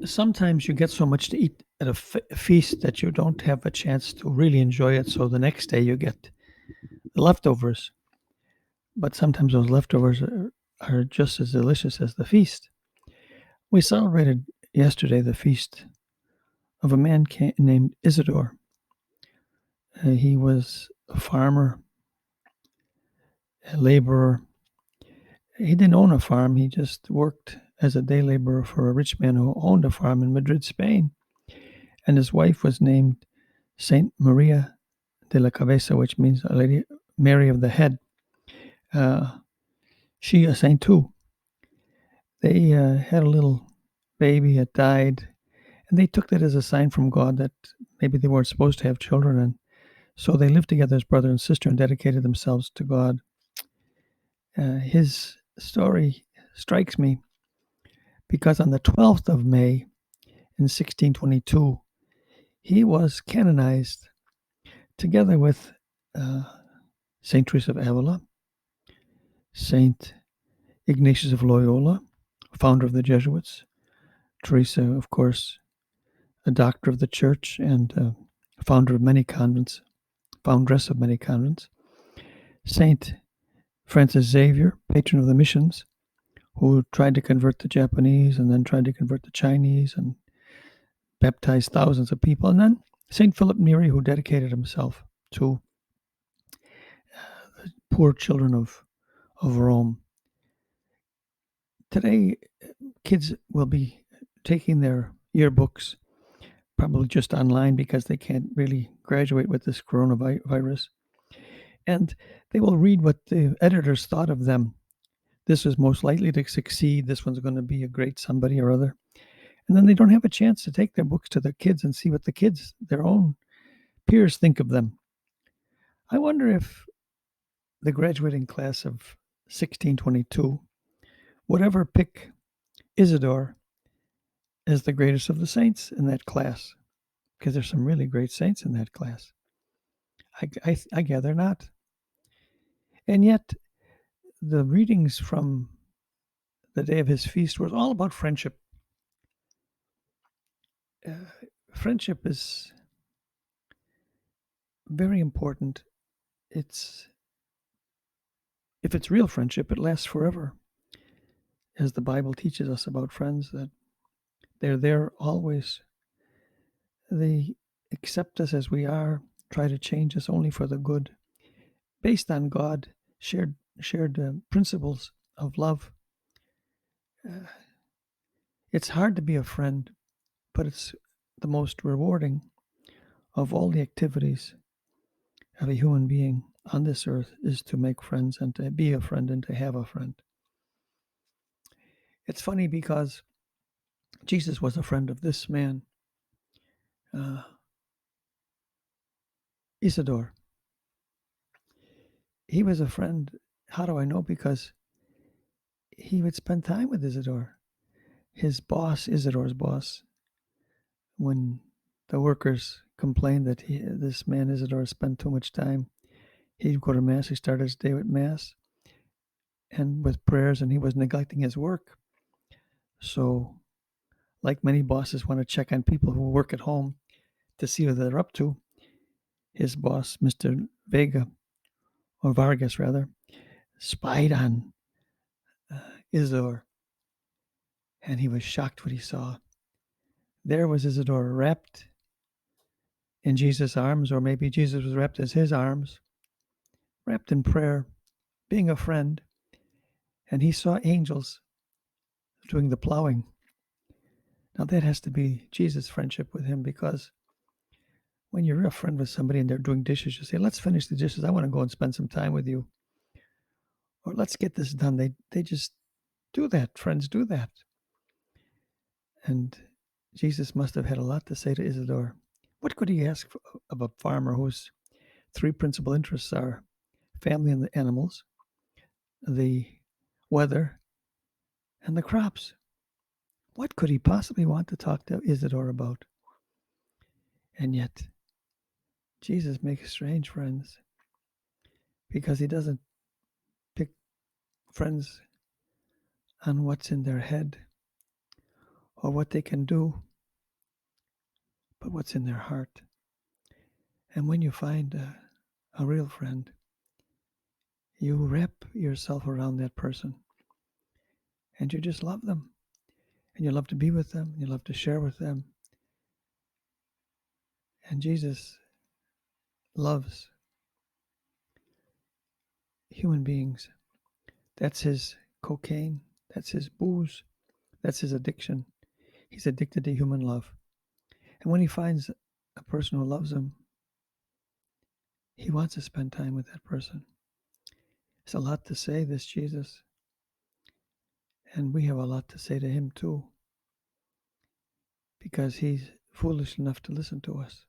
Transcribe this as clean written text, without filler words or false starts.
Sometimes you get so much to eat at a feast that you don't have a chance to really enjoy it. So the next day you get the leftovers. But sometimes those leftovers are just as delicious as the feast. We celebrated yesterday the feast of a man named Isidore. He was a farmer, a laborer. He didn't own a farm, he just worked as a day laborer for a rich man who owned a farm in Madrid, Spain. And his wife was named Saint Maria de la Cabeza, which means a Lady Mary of the Head. Uh, she a saint too. They had a little baby that died, and they took that as a sign from God that maybe they weren't supposed to have children, and so they lived together as brother and sister and dedicated themselves to God. His story strikes me because on the 12th of May in 1622, he was canonized together with uh, Saint Teresa of Avila, Saint Ignatius of Loyola, founder of the Jesuits, Teresa, of course, a doctor of the church and founder of many convents, foundress of many convents, Saint Francis Xavier, patron of the missions, who tried to convert the Japanese and then tried to convert the Chinese and baptized thousands of people. And then St. Philip Neri, who dedicated himself to the poor children of Rome. Today, kids will be taking their yearbooks probably just online because they can't really graduate with this coronavirus. And they will read what the editors thought of them. This is most likely to succeed. This one's going to be a great somebody or other. And then they don't have a chance to take their books to their kids and see what the kids, their own peers, think of them. I wonder if the graduating class of 1622 would ever pick Isidore as the greatest of the saints in that class, because there's some really great saints in that class. I gather not. And yet, the readings from the day of his feast was all about friendship. Uh, Friendship is very important. It's if it's real friendship, it lasts forever. As the Bible teaches us about friends, that they're there always. They accept us as we are, try to change us only for the good, based on God shared principles of love. Uh, it's hard to be a friend, but it's the most rewarding of all the activities of a human being on this earth is to make friends and to be a friend and to have a friend. It's funny because Jesus was a friend of this man, uh, Isidore. He was a friend. How do I know? Because he would spend time with Isidore. His boss, Isidore's boss, when the workers complained that this man Isidore spent too much time, he'd go to Mass. He started his day with Mass and with prayers, and he was neglecting his work. So, like many bosses want to check on people who work at home to see what they're up to, his boss, Mr. Vega, or Vargas rather, spied on uh, Isidore, and he was shocked what he saw. There was Isidore wrapped in Jesus' arms, or maybe Jesus was wrapped as his arms, wrapped in prayer, being a friend, and he saw angels doing the plowing. Now that has to be Jesus' friendship with him, because when you're a friend with somebody and they're doing dishes, you say, "Let's finish the dishes. I want to go and spend some time with you," or "Let's get this done." They just do that. Friends do that, and Jesus must have had a lot to say to Isidore. What could he ask of a farmer whose three principal interests are family and the animals, the weather, and the crops? What could he possibly want to talk to Isidore about? And yet, Jesus makes strange friends because he doesn't pick friends on what's in their head or what they can do, but what's in their heart. And when you find a real friend, you wrap yourself around that person and you just love them. And you love to be with them. You love to share with them. And Jesus loves human beings. That's his cocaine. That's his booze. That's his addiction. He's addicted to human love. And when he finds a person who loves him, he wants to spend time with that person. It's a lot to say, this Jesus. And we have a lot to say to him too, because he's foolish enough to listen to us.